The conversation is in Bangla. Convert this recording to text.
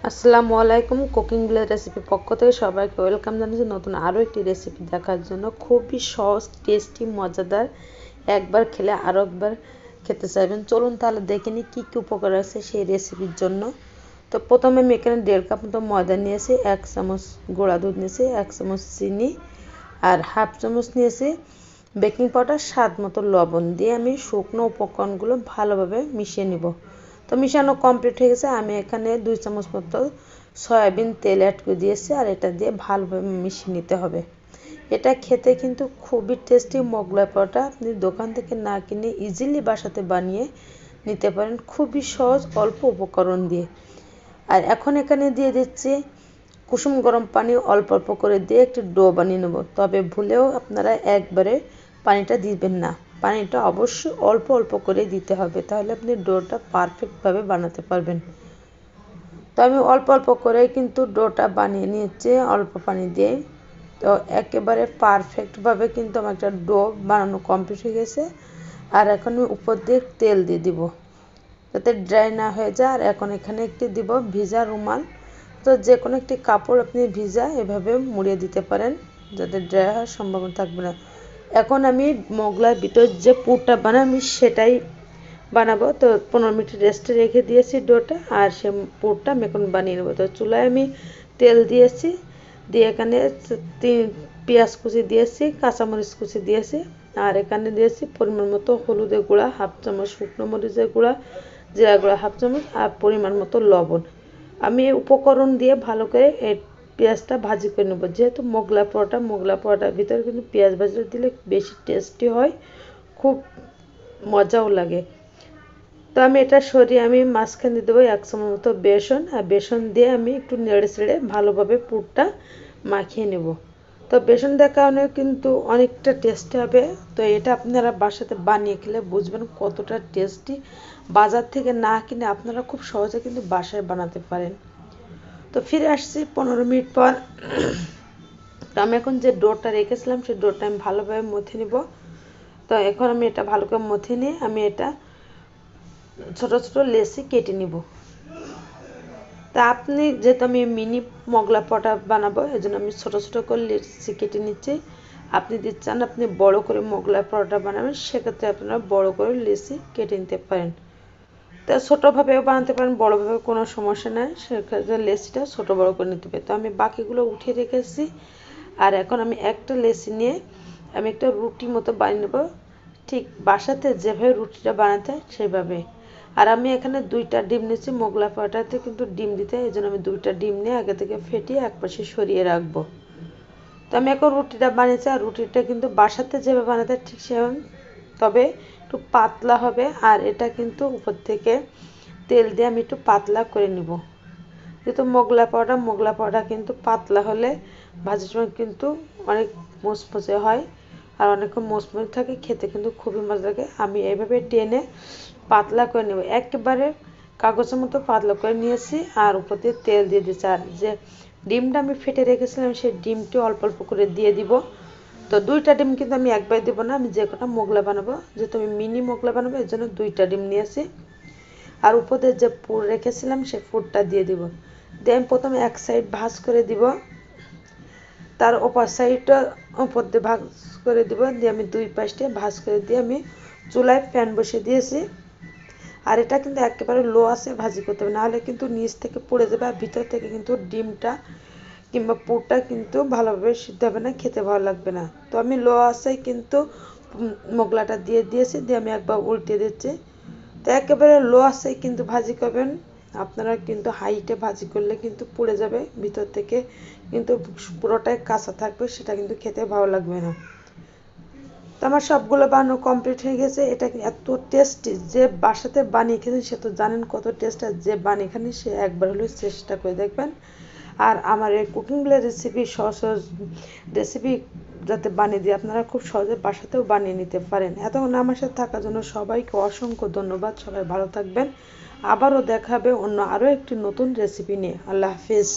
আসসালামু আলাইকুম। কুকিং ব্লেড রেসিপি পক্ষ থেকে সবাইকে ওয়েলকাম জানাচ্ছি নতুন আরও একটি রেসিপি দেখার জন্য। খুবই সহজ, টেস্টি, মজাদার। একবার খেলে আরও একবার খেতে চাইবেন। চলুন তাহলে দেখে নিই কী কী উপকার আছে সেই রেসিপির জন্য। তো প্রথমে আমি এখানে 1.5 কাপ মতো ময়দা নিয়েছি, 1 চামচ গুঁড়া দুধ নিয়েছি, 1 চামচ চিনি আর হাফ চামচ নিয়েছি বেকিং পাউডার, স্বাদ মতো লবণ দিয়ে আমি শুকনো উপকরণগুলো ভালোভাবে মিশিয়ে নিব। তো মিশানো কমপ্লিট হয়ে গেছে। আমি এখানে 2 চামচ মতো সয়াবিন তেল অ্যাড করে দিয়েছি আর এটা দিয়ে ভালোভাবে মিশিয়ে নিতে হবে। এটা খেতে কিন্তু খুবই টেস্টি মোগলাই পরোটা। আপনি দোকান থেকে না কিনে ইজিলি বাসাতে বানিয়ে নিতে পারেন, খুবই সহজ, অল্প উপকরণ দিয়ে। আর এখন এখানে দিয়ে দিচ্ছি কুসুম গরম পানি, অল্প অল্প করে দিয়ে একটু ডো বানিয়ে নেব। তবে ভুলেও আপনারা একবারে পানিটা দিবেন না, পানিটা অবশ্যই অল্প অল্প করে দিতে হবে, তাহলে আপনি ডোটা পারফেক্টভাবে বানাতে পারবেন। তো আমি অল্প অল্প করে কিন্তু ডোটা বানিয়ে নিয়েছি অল্প পানি দিয়ে। তো একেবারে পারফেক্টভাবে কিন্তু আমার একটা ডো বানানো কমপ্লিট হয়ে গেছে। আর এখন আমি উপর দিয়ে তেল দিয়ে দিব যাতে ড্রাই না হয়ে যায়। আর এখন এখানে একটি দিব ভিজা রুমাল। তো যে কোনো একটি কাপড় আপনি ভিজা এভাবে মুড়িয়ে দিতে পারেন, যাতে ড্রাই হওয়ার সম্ভাবনা থাকবে না। এখন আমি মোগলাই ভিতর যে পুরটা বানাই আমি সেটাই বানাবো। তো 15 মিনিট রেস্টে রেখে দিয়েছি ডোটা, আর সে পুরটা আমি এখন বানিয়ে নেবো। তো চুলায় আমি তেল দিয়েছি, দিয়ে এখানে পেঁয়াজ কুচি দিয়েছি, কাঁচামরিচ কুচি দিয়েছি, আর এখানে দিয়েছি পরিমাণ মতো হলুদের গুঁড়া, হাফ চামচ শুকনো মরিচের গুঁড়া, জিরা গুঁড়া হাফ চামচ, আর পরিমাণ মতো লবণ। আমি উপকরণ দিয়ে ভালো করে এই পেঁয়াজটা ভাজি করে নেবো। যেহেতু মোগলাই পরোটার ভিতরে কিন্তু পেঁয়াজ ভাজিটা দিলে বেশি টেস্টি হয়, খুব মজাও লাগে। তো আমি এটা সরিয়ে আমি মাঝখানে দেবো 1 চামচ মতো বেসন, আর বেসন দিয়ে আমি একটু নেড়ে চেড়ে ভালোভাবে পুরটা মাখিয়ে নেব। তো বেসন দেওয়ার কারণে কিন্তু অনেকটা টেস্টি হবে। তো এটা আপনারা বাসাতে বানিয়ে খেলে বুঝবেন কতটা টেস্টি। বাজার থেকে না কিনে আপনারা খুব সহজে কিন্তু বাসায় বানাতে পারেন। তো ফিরে আসছি 15 মিনিট পর। তো আমি এখন যে ডোটা রেখেছিলাম সেই ডোটা আমি ভালোভাবে মথে নিব। তো এখন আমি এটা ভালো করে মথে নিয়ে আমি এটা ছোট ছোট লেচি কেটে নিব। তা আপনি যেহেতু আমি মিনি মোগলাই পরোটা বানাবো, এই জন্য আমি ছোট ছোট করে লেচি কেটে নিচ্ছি। আপনি যদি চান আপনি বড় করে মোগলাই পরোটা বানাবেন, সেক্ষেত্রে আপনারা বড় করে লেচি কেটে নিতে পারেন। তা ছোটোভাবেও বানাতে পারেন, বড়োভাবে কোনো সমস্যা নেই, সেক্ষেত্রে লেচিটা ছোটো বড়ো করে নিতে হবে। তো আমি বাকিগুলো উঠিয়ে রেখেছি। আর এখন আমি একটা লেচি নিয়ে আমি একটা রুটি মতো বানিয়ে নেব, ঠিক বাসাতে যেভাবে রুটিটা বানাতে হয় সেভাবে। আর আমি এখানে 2টা ডিম নিয়েছি। মোগলাই পরোটাতে কিন্তু ডিম দিতে হয়, এই জন্য আমি 2টা ডিম নিয়ে আগে থেকে ফেটিয়ে একপাশে সরিয়ে রাখবো। তো আমি এখন রুটিটা বানিয়েছি, আর রুটিটা কিন্তু বাসাতে যেভাবে বানাতে হয় ঠিক সেভাবে, তবে একটু পাতলা হবে। আর এটা কিন্তু উপর থেকে তেল দিয়ে আমি একটু পাতলা করে নিব। যেহেতু মোগলাই পরোটা কিন্তু পাতলা হলে ভাজার সময় কিন্তু অনেক মুচমুচে হয়, আর অনেকক্ষণ মুচমুচে থাকে, খেতে কিন্তু খুবই মজা লাগে। আমি এইভাবে টেনে পাতলা করে নেব, একেবারে কাগজের মতো পাতলা করে নিয়েছি। আর উপর দিয়ে তেল দিয়ে দিচ্ছি। আর যে ডিমটা আমি ফেটে রেখেছিলাম সেই ডিমটি অল্প অল্প করে দিয়ে দিব। তো 2টা ডিম কিন্তু আমি একবার দেবো না, আমি যে কটা মোগলাই বানাবো, যেহেতু আমি মিনি মোগলাই বানাবো এর জন্য 2টা ডিম নিয়েছি। আর উপর দিয়ে যে পুর রেখেছিলাম সেই পুরটা দিয়ে দিব। দিয়ে আমি প্রথমে এক সাইড ভাঁজ করে দিব, তার ওপর সাইডটা উপর দিয়ে ভাঁজ করে দিব, দিয়ে আমি 2 পাশে ভাঁজ করে দিয়ে আমি চুলায় প্যান বসিয়ে দিয়েছি। আর এটা কিন্তু একেবারে লো আছে ভাজি করতে হবে, নাহলে কিন্তু নিচ থেকে পুড়ে যাবে, আর ভিতর থেকে কিন্তু ডিমটা কিংবা পুরটা কিন্তু ভালোভাবে সিদ্ধ হবে না, খেতে ভালো লাগবে না। তো আমি লো আছে কিন্তু মোগলাটা দিয়ে দিয়েছি, দিয়ে আমি একবার উল্টে দিচ্ছি। তো একেবারে লো আছে কিন্তু ভাজি করবেন, আপনারা কিন্তু হাইটে ভাজি করলে কিন্তু পুড়ে যাবে, ভিতর থেকে কিন্তু পুরোটাই কাঁচা থাকবে, সেটা কিন্তু খেতে ভালো লাগবে না। তো আমার সবগুলো বানানো কমপ্লিট হয়ে গেছে। এটা এত টেস্টি, যে বাসাতে বানিয়ে খেয়েছেন সে তো জানেন কত টেস্ট, আর যে বানিয়ে খান সে একবার হলেও চেষ্টা করে দেখবেন। আর আমার এই কুকিং ব্লেড রেসিপি সহজ সহজ রেসিপি যাতে বানিয়ে দিই, আপনারা খুব সহজে বাসাতেও বানিয়ে নিতে পারেন। এতক্ষণ আমার সাথে থাকার জন্য সবাইকে অসংখ্য ধন্যবাদ। সবাই ভালো থাকবেন। আবারও দেখা হবে অন্য আরও একটি নতুন রেসিপি নিয়ে। আল্লাহ হাফিজ।